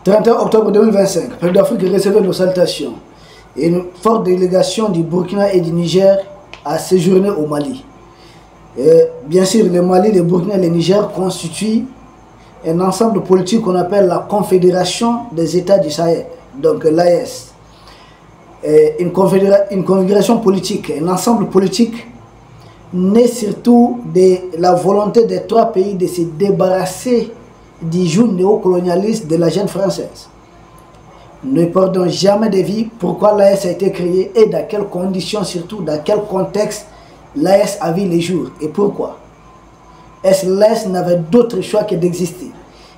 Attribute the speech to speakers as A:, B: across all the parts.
A: 31 octobre 2025, le peuple d'Afrique recevait nos salutations et une forte délégation du Burkina et du Niger a séjourné au Mali. Bien sûr, le Mali, le Burkina et le Niger constituent un ensemble politique qu'on appelle la Confédération des États du Sahel, donc l'AES. Une configuration politique, un ensemble politique né surtout de la volonté des trois pays de se débarrasser du joug néocolonialiste de la jeune française. Ne perdons jamais de vue pourquoi l'AES a été créée et dans quelles conditions, surtout dans quel contexte l'AES a vu les jours et pourquoi. Est-ce que l'AES n'avait d'autre choix que d'exister?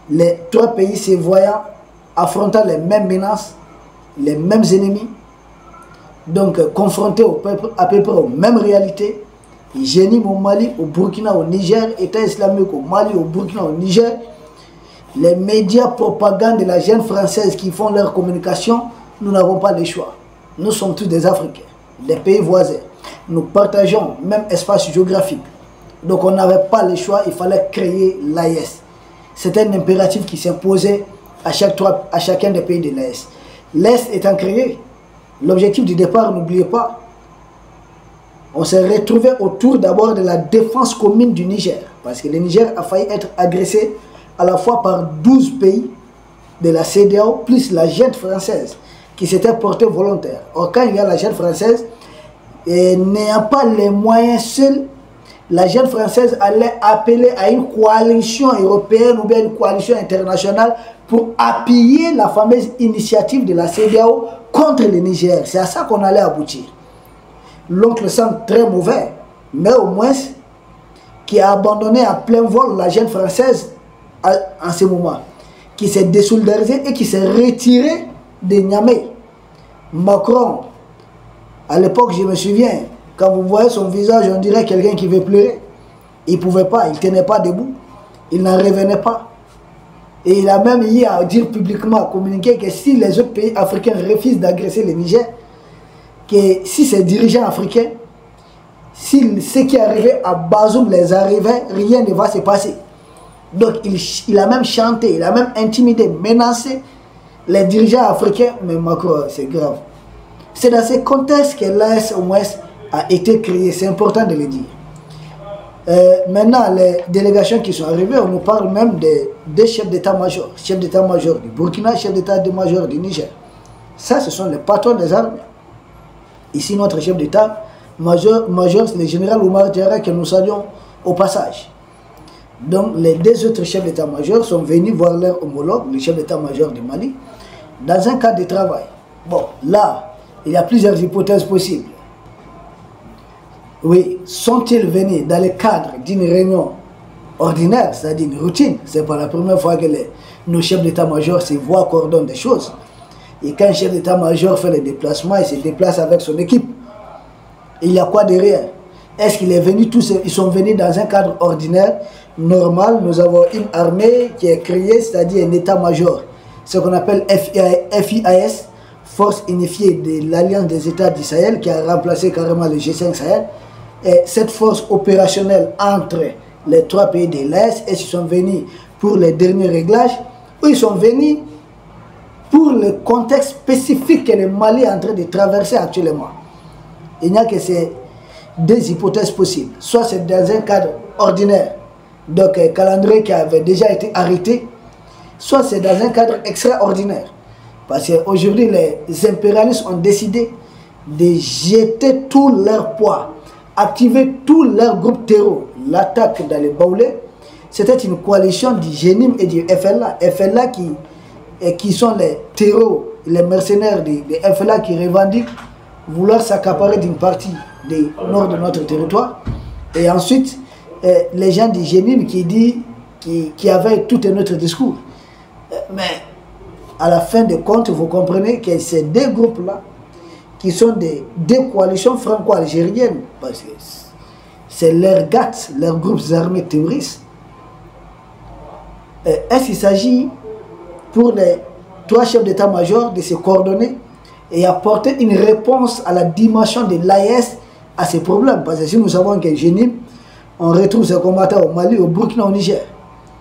A: Les trois pays se voyant affrontant les mêmes menaces, les mêmes ennemis, donc confrontés à peu près aux mêmes réalités. Jénim au Mali, au Burkina, au Niger, État islamique au Mali, au Burkina, au Niger. Les médias propagande de la jeune française qui font leur communication, nous n'avons pas le choix. Nous sommes tous des Africains, des pays voisins. Nous partageons le même espace géographique. Donc on n'avait pas le choix, il fallait créer l'AES. C'était un impératif qui s'imposait à chacun des pays de l'AES. L'AES étant créé, l'objectif du départ, n'oubliez pas, on s'est retrouvé autour d'abord de la défense commune du Niger. Parce que le Niger a failli être agressé à la fois par 12 pays de la CEDEAO, plus la junte française qui s'était portée volontaire. Or, quand il y a la junte française, n'ayant pas les moyens seuls, la junte française allait appeler à une coalition européenne ou bien une coalition internationale pour appuyer la fameuse initiative de la CEDEAO contre le Niger. C'est à ça qu'on allait aboutir. L'oncle semble très mauvais, mais au moins qui a abandonné à plein vol la junte française en ce moment, qui s'est désolidarisé et qui s'est retiré de Niamey. Macron, à l'époque, je me souviens, quand vous voyez son visage, on dirait quelqu'un qui veut pleurer. Il ne pouvait pas, il ne tenait pas debout, il n'en revenait pas. Et il a même eu à dire publiquement, à communiquer que si les autres pays africains refusent d'agresser le Niger, que si ces dirigeants africains, si ce qui est arrivé à Bazoum les arrivait, rien ne va se passer. Donc il a même chanté, il a même intimidé, menacé les dirigeants africains, mais Macron, c'est grave. C'est dans ce contexte que l'AES au moins a été créé, c'est important de le dire. Maintenant, les délégations qui sont arrivées, on nous parle même des chefs d'état-major. Chef d'état-major du Burkina, chef d'état-major du Niger. Ça, ce sont les patrons des armées. Ici, notre chef d'état-major, c'est le général Oumar Diarra que nous saluons au passage. Donc, les deux autres chefs d'état-major sont venus voir leur homologue, le chef d'état-major du Mali, dans un cadre de travail. Bon, là, il y a plusieurs hypothèses possibles. Oui, sont-ils venus dans le cadre d'une réunion ordinaire, c'est-à-dire une routine? Ce n'est pas la première fois que nos chefs d'état-major se voient, coordonnent des choses. Et quand un chef d'état-major fait les déplacements, il se déplace avec son équipe. Et il y a quoi derrière? Est-ce qu'il est venu tous? Ils sont venus dans un cadre ordinaire, normal. Nous avons une armée qui est créée, c'est-à-dire un état-major. Ce qu'on appelle FIAS, Force unifiée de l'Alliance des États du Sahel, qui a remplacé carrément le G5 Sahel. Et cette force opérationnelle entre les trois pays de l'Est, et ils sont venus pour les derniers réglages, ou ils sont venus pour le contexte spécifique que le Mali est en train de traverser actuellement. Il n'y a que ces deux hypothèses possibles. Soit c'est dans un cadre ordinaire, donc un calendrier qui avait déjà été arrêté, soit c'est dans un cadre extraordinaire. Parce qu'aujourd'hui, les impérialistes ont décidé de jeter tout leur poids, activer tout leur groupe terreau. L'attaque dans les Baoulés, c'était une coalition du Jénim et du FLA. FLA qui sont les terreaux, les mercenaires de FLA qui revendiquent vouloir s'accaparer d'une partie du nord de notre territoire. Et ensuite, les gens du Jénim qui avaient tout un autre discours. Mais à la fin de compte, vous comprenez que ces deux groupes-là, qui sont deux coalitions franco-algériennes, parce que c'est leurs GATT, leurs groupes armés terroristes. Est-ce qu'il s'agit pour les trois chefs d'état-major de se coordonner et apporter une réponse à la dimension de l'AES à ces problèmes? Parce que si nous savons que Jénim, on retrouve ses combattants au Mali, au Burkina, au Niger.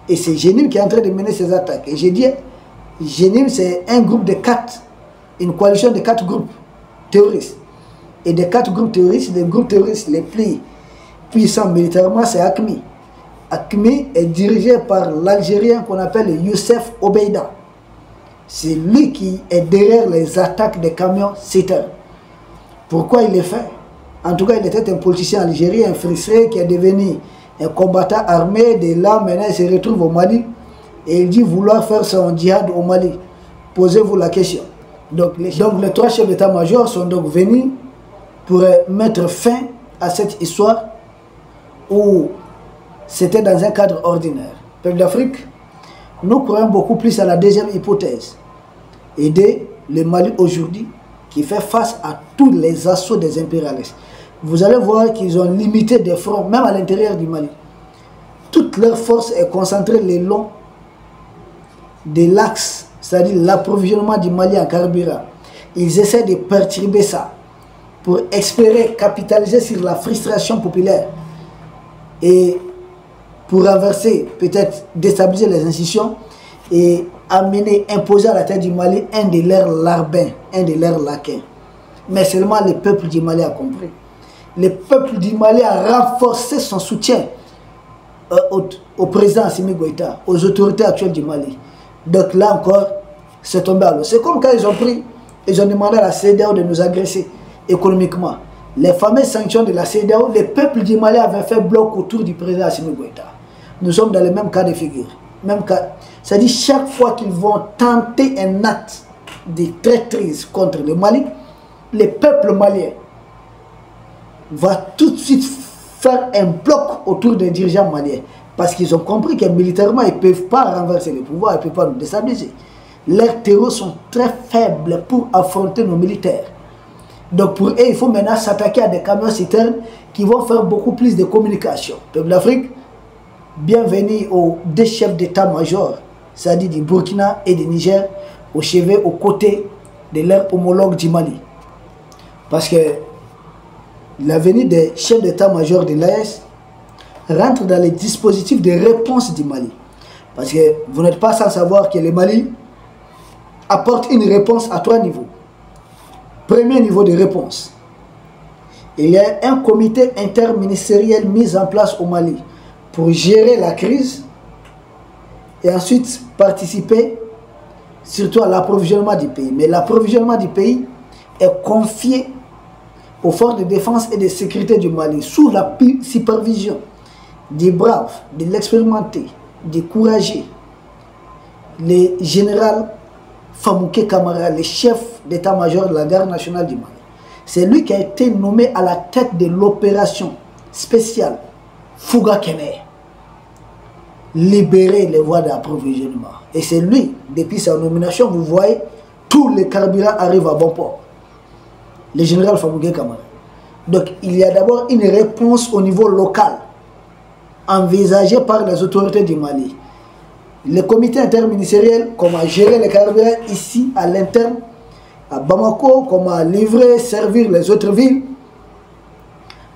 A: Et c'est Jénim qui est en train de mener ces attaques. Et j'ai dit, Jenim, c'est un groupe de 4, une coalition de 4 groupes terroristes. Et des 4 groupes terroristes, les groupes terroristes les plus puissants militairement, c'est AQMI. AQMI est dirigé par l'Algérien qu'on appelle Youssef Obeida. C'est lui qui est derrière les attaques des camions citernes. Pourquoi il les fait? En tout cas, il était un politicien algérien frustré qui est devenu un combattant armé. De là, maintenant, il se retrouve au Mali et il dit vouloir faire son djihad au Mali. Posez-vous la question. Donc les 3 chefs d'état-major sont donc venus pour mettre fin à cette histoire où c'était dans un cadre ordinaire. Peuple d'Afrique, nous croyons beaucoup plus à la deuxième hypothèse. Aider le Mali aujourd'hui qui fait face à tous les assauts des impérialistes. Vous allez voir qu'ils ont limité des fronts, même à l'intérieur du Mali. Toute leur force est concentrée le long de l'axe, c'est-à-dire l'approvisionnement du Mali en carburant. Ils essaient de perturber ça pour espérer capitaliser sur la frustration populaire et pour renverser, peut-être déstabiliser les institutions et amener, imposer à la tête du Mali un de leurs larbins, un de leurs laquais. Mais seulement le peuple du Mali a compris. Le peuple du Mali a renforcé son soutien au président Assimi Goïta, aux autorités actuelles du Mali. Donc là encore, c'est tombé à l'eau. C'est comme quand ils ont demandé à la CEDEAO de nous agresser économiquement. Les fameuses sanctions de la CEDEAO, le peuple du Mali avait fait bloc autour du président Assimi Goïta. Nous sommes dans le même cas de figure. C'est-à-dire chaque fois qu'ils vont tenter un acte de traîtrise contre le Mali, le peuple malien va tout de suite faire un bloc autour des dirigeants maliens. Parce qu'ils ont compris que militairement, ils ne peuvent pas renverser le pouvoir, ils ne peuvent pas nous déstabiliser. Leurs terreaux sont très faibles pour affronter nos militaires. Donc pour eux, il faut maintenant s'attaquer à des camions citernes qui vont faire beaucoup plus de communication. Peuple d'Afrique, bienvenue aux 2 chefs d'état-major, c'est-à-dire du Burkina et du Niger, au chevet, aux côtés de leurs homologues du Mali. Parce que la venue des chefs d'état-major de l'AES rentre dans les dispositifs de réponse du Mali. Parce que vous n'êtes pas sans savoir que le Mali apporte une réponse à 3 niveaux. Premier niveau de réponse, il y a un comité interministériel mis en place au Mali pour gérer la crise et ensuite participer surtout à l'approvisionnement du pays. Mais l'approvisionnement du pays est confié aux forces de défense et de sécurité du Mali sous la supervision des braves, de l'expérimenté, des courageux, le général Famouké Kamara, le chef d'état-major de la garde nationale du Mali. C'est lui qui a été nommé à la tête de l'opération spéciale Fouga Kene, libérer les voies d'approvisionnement. Et c'est lui, depuis sa nomination, vous voyez, tous les carburants arrivent à bon port. Le général Famouké Kamara. Donc il y a d'abord une réponse au niveau local, envisagée par les autorités du Mali. Le comité interministériel, comment gérer les carburants ici, à l'interne, à Bamako, comment livrer, servir les autres villes,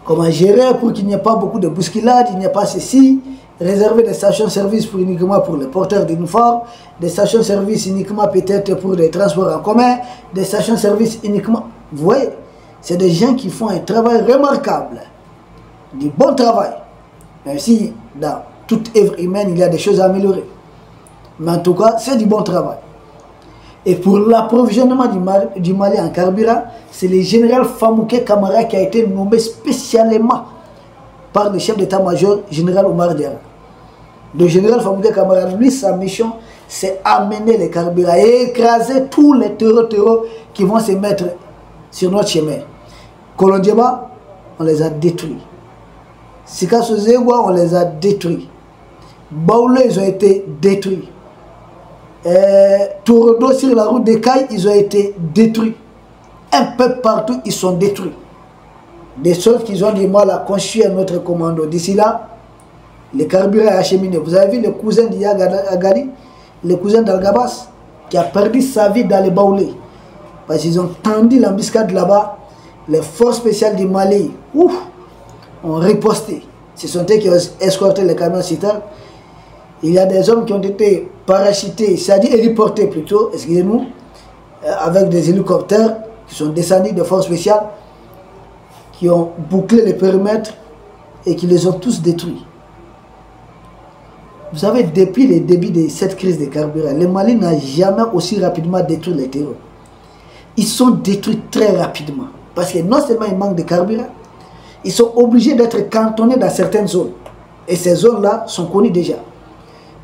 A: comment gérer pour qu'il n'y ait pas beaucoup de bousculades, il n'y a pas ceci, réserver des stations-service uniquement pour les porteurs d'uniformes, des stations-service uniquement peut-être pour les transports en commun, des stations-service uniquement... Vous voyez, c'est des gens qui font un travail remarquable, du bon travail. Même si dans toute œuvre humaine, il y a des choses à améliorer. Mais en tout cas, c'est du bon travail. Et pour l'approvisionnement du Mali en carburant, c'est le général Famouké Kamara qui a été nommé spécialement par le chef d'état-major, général Omar Diarra. Le général Famouké Kamara, lui, sa mission, c'est amener les carburants et écraser tous les terreaux qui vont se mettre sur notre chemin. Kolondieba, on les a détruits. Sikasozegwa, on les a détruits. Baoulé, ils ont été détruits. Tourodo sur la route des Cailles, ils ont été détruits. Un peu partout, ils sont détruits. Des choses qu'ils ont du mal à construire notre commando. D'ici là, le carburant est acheminé. Vous avez vu le cousin d'Yagali, le cousin d'Algabas, qui a perdu sa vie dans les Baoulés. Parce qu'ils ont tendu l'embuscade là-bas. Les forces spéciales du Mali ont riposté. Ce sont eux qui ont escorté les camions citernes. Il y a des hommes qui ont été parachutés, c'est-à-dire héliportés plutôt, excusez-nous, avec des hélicoptères qui sont descendus de forces spéciales, qui ont bouclé les périmètres et qui les ont tous détruits. Vous savez, depuis le début de cette crise de carburant, le Mali n'a jamais aussi rapidement détruit les terreaux. Ils sont détruits très rapidement. Parce que non seulement il manque de carburant, ils sont obligés d'être cantonnés dans certaines zones. Et ces zones-là sont connues déjà.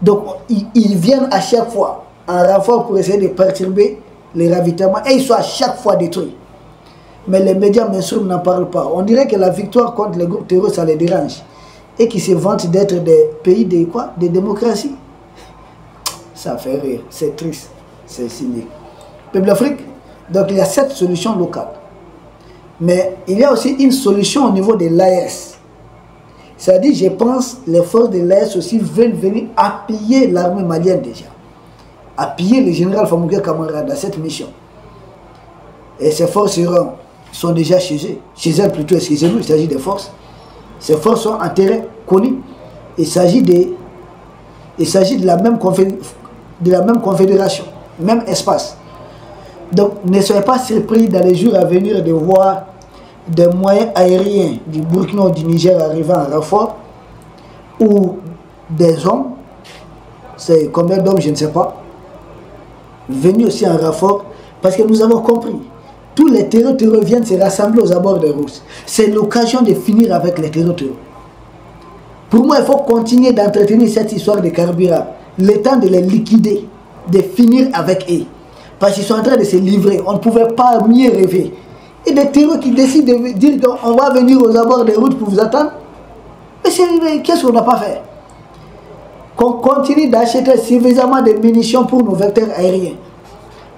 A: Donc, ils viennent à chaque fois en renfort pour essayer de perturber les ravitaillements. Et ils sont à chaque fois détruits. Mais les médias mainstream n'en parlent pas. On dirait que la victoire contre les groupes terroristes, ça les dérange. Et qui se vantent d'être des pays de quoi? Des démocraties. Ça fait rire. C'est triste. C'est cynique. Peuple d'Afrique, donc il y a cette solution locale. Mais il y a aussi une solution au niveau de l'AES. C'est-à-dire, je pense, les forces de l'AES aussi veulent venir appuyer l'armée malienne déjà. Appuyer le général Famouké Kamara dans cette mission. Et ces forces sont déjà chez eux. Chez elles plutôt, excusez-nous, il s'agit des forces. Ces forces sont en terrain connu. Il s'agit de la même confédération, même espace. Donc, ne soyez pas surpris dans les jours à venir de voir des moyens aériens du Burkina ou du Niger arrivant en renfort, ou des hommes, c'est combien d'hommes, je ne sais pas, venus aussi en renfort, parce que nous avons compris, tous les terreaux viennent se rassembler aux abords des routes. C'est l'occasion de finir avec les terreaux. Pour moi, il faut continuer d'entretenir cette histoire de carburant, le temps de les liquider, de finir avec eux. Parce qu'ils sont en train de se livrer. On ne pouvait pas mieux rêver. Et des terroristes qui décident de dire qu'on va venir aux abords des routes pour vous attendre. Mais qu'est-ce qu'on n'a pas fait? Qu'on continue d'acheter suffisamment de munitions pour nos vecteurs aériens.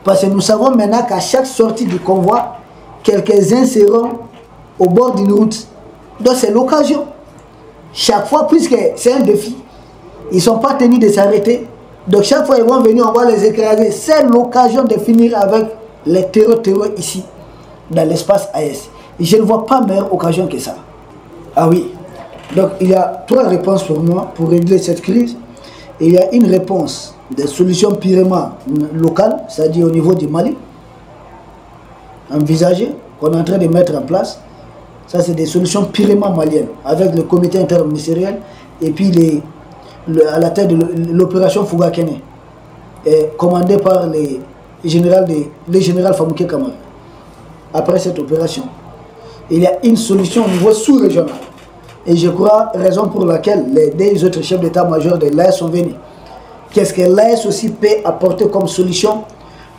A: Parce que nous savons maintenant qu'à chaque sortie du convoi, quelques-uns seront au bord d'une route. Donc c'est l'occasion. Chaque fois, puisque c'est un défi, ils ne sont pas tenus de s'arrêter. Donc chaque fois ils vont venir, on va les écraser. C'est l'occasion de finir avec les terreurs ici, dans l'espace AES. Je ne vois pas meilleure occasion que ça. Ah oui. Donc il y a 3 réponses pour moi pour régler cette crise. Il y a une réponse des solutions purement locales, c'est-à-dire au niveau du Mali, envisagées, qu'on est en train de mettre en place. Ça, c'est des solutions purement maliennes, avec le comité interministériel et puis à la tête de l'opération Fougakene, commandée par le général Famouké Kamara. Après cette opération, il y a une solution au niveau sous-régional. Et je crois, raison pour laquelle les 2 autres chefs d'état-major de l'AES sont venus. Qu'est-ce que l'AES aussi peut apporter comme solution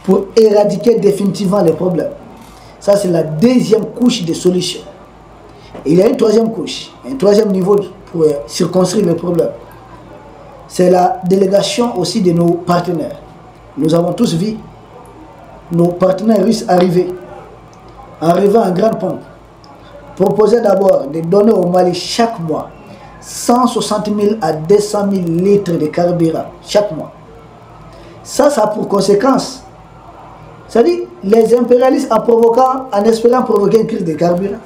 A: pour éradiquer définitivement les problèmes? Ça, c'est la 2e couche de solution. Et il y a une 3e couche, un 3e niveau pour circonscrire les problèmes. C'est la délégation aussi de nos partenaires. Nous avons tous vu nos partenaires russes arriver en grande pompe. Proposer d'abord de donner au Mali chaque mois 160 000 à 200 000 litres de carburant chaque mois. Ça a pour conséquence, c'est-à-dire les impérialistes en espérant provoquer une crise de carburant,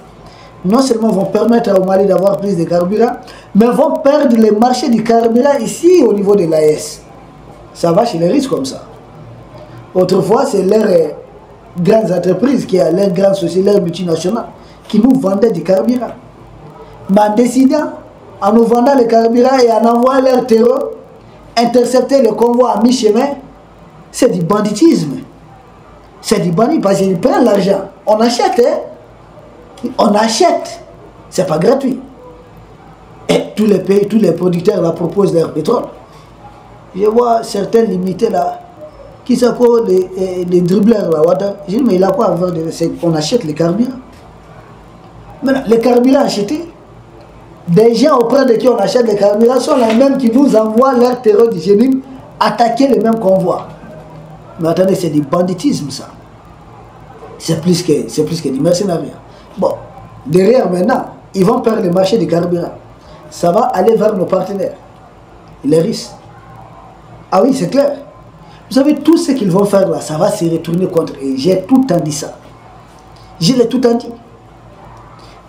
A: non seulement vont permettre au Mali d'avoir plus de carburant, mais vont perdre le marché du carburant ici au niveau de l'AES. Ça va chez les Russes comme ça. Autrefois, c'est leurs grandes entreprises, leurs grandes sociétés, leurs multinationales, qui nous vendaient du carburant. Mais en décidant, en nous vendant le carburant et en envoyant leur terreau, intercepter le convoi à mi-chemin, c'est du banditisme. C'est du banditisme parce qu'ils prennent l'argent. On achète, hein? On achète. C'est pas gratuit. Et tous les pays, tous les producteurs la proposent leur pétrole. Je vois certains limités là, qui s'appellent les dribbleurs là. Je dis, mais il a quoi à voir? On achète les carburants. Maintenant, les carburants achetés, des gens auprès de qui on achète les carburants sont les mêmes qui nous envoient leur terreau d'hygiénisme attaquer le même convoi. Mais attendez, c'est du banditisme ça. C'est plus que du mercenariat. Bon, derrière maintenant, ils vont perdre le marché du carburant. Ça va aller vers nos partenaires. Les risques. Ah oui, c'est clair. Vous savez, tout ce qu'ils vont faire là, ça va se retourner contre eux. J'ai tout le temps dit ça. Je l'ai tout le temps dit.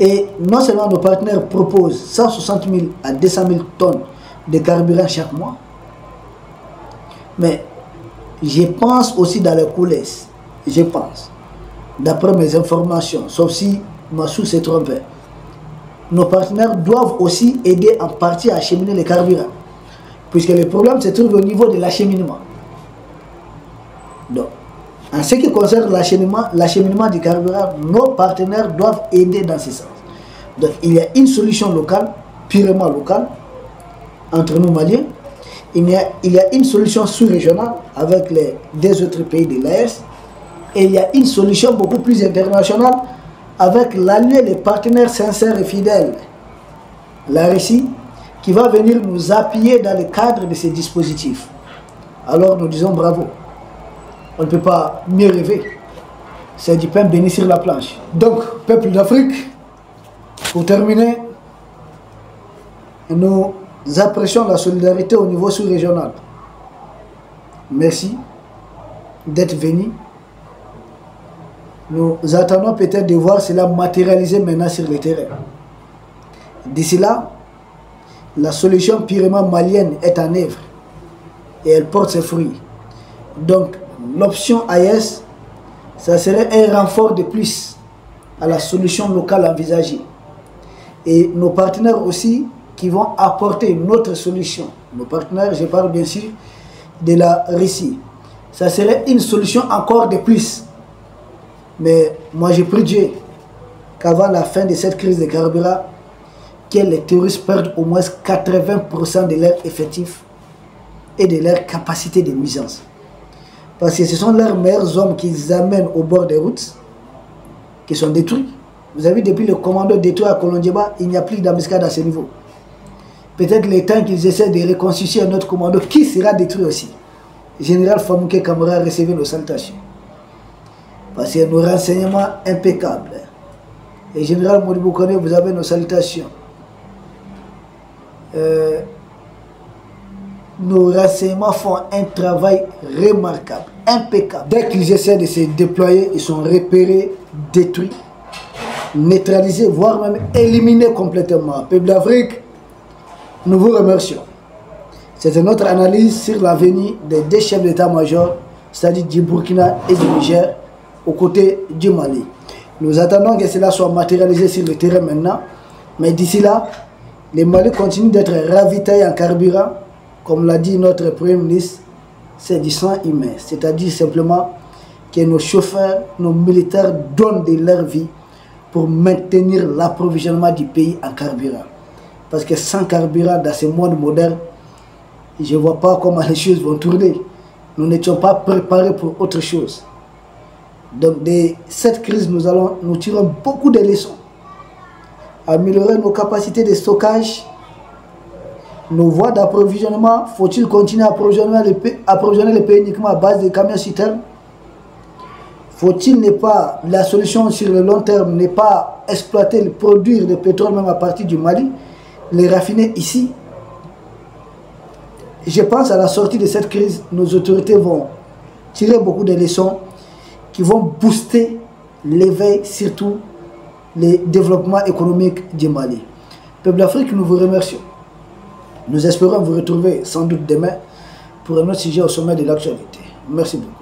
A: Et non seulement nos partenaires proposent 160 000 à 200 000 tonnes de carburant chaque mois, Mais je pense aussi dans les coulisses, je pense, d'après mes informations, sauf si ma source s'est trompée, nos partenaires doivent aussi aider en partie à acheminer les carburants. Puisque le problème se trouve au niveau de l'acheminement. Donc, en ce qui concerne l'acheminement du carburant, nos partenaires doivent aider dans ce sens. Donc, il y a une solution locale, purement locale, entre nous Maliens. Il y a une solution sous-régionale avec les deux autres pays de l'AES. Et il y a une solution beaucoup plus internationale avec l'allié, les partenaires sincères et fidèles, la Russie, qui va venir nous appuyer dans le cadre de ces dispositifs. Alors nous disons bravo. On ne peut pas mieux rêver. C'est du pain béni sur la planche. Donc, peuple d'Afrique, pour terminer, nous apprécions la solidarité au niveau sous-régional. Merci d'être venus. Nous attendons peut-être de voir cela matérialiser maintenant sur le terrain. D'ici là, la solution purement malienne est en œuvre et elle porte ses fruits. Donc, l'option AES, ça serait un renfort de plus à la solution locale envisagée. Et nos partenaires aussi qui vont apporter une autre solution. Nos partenaires, je parle bien sûr de la Russie. Ça serait une solution encore de plus. Mais moi, je prie Dieu qu'avant la fin de cette crise de carburant, que les terroristes perdent au moins 80% de leur effectif et de leur capacité de nuisance. Parce que ce sont leurs meilleurs hommes qu'ils amènent au bord des routes, qui sont détruits. Vous avez vu, depuis le commando détruit à Kolondieba, il n'y a plus d'embuscade à ce niveau. Peut-être le temps qu'ils essaient de reconstituer un autre commando qui sera détruit aussi. Général Famouké Kamara recevait nos salutations. Parce que nos renseignements impeccables. Et Général Modibo Kone, vous avez nos salutations. Nos renseignements font un travail remarquable, impeccable. Dès qu'ils essaient de se déployer, ils sont repérés, détruits, neutralisés, voire même éliminés complètement. Peuple d'Afrique, nous vous remercions. C'est notre analyse sur l'avenir des deux chefs d'état-major, c'est-à-dire du Burkina et du Niger, aux côtés du Mali. Nous attendons que cela soit matérialisé sur le terrain maintenant, mais d'ici là, le Mali continue d'être ravitaillé en carburant, comme l'a dit notre Premier ministre, c'est du sang humain, c'est-à-dire simplement que nos chauffeurs, nos militaires donnent de leur vie pour maintenir l'approvisionnement du pays en carburant. Parce que sans carburant, dans ce monde moderne, je ne vois pas comment les choses vont tourner. Nous n'étions pas préparés pour autre chose. Donc de cette crise, nous tirons beaucoup de leçons. Améliorer nos capacités de stockage, nos voies d'approvisionnement. Faut-il continuer à approvisionner le pays uniquement à base de camions citernes? Faut-il ne pas, la solution sur le long terme n'est pas exploiter, produire le pétrole même à partir du Mali, les raffiner ici? Je pense à la sortie de cette crise, nos autorités vont tirer beaucoup de leçons qui vont booster l'éveil, surtout le développement économique du Mali. Peuple d'Afrique, nous vous remercions. Nous espérons vous retrouver sans doute demain pour un autre sujet au sommet de l'actualité. Merci beaucoup.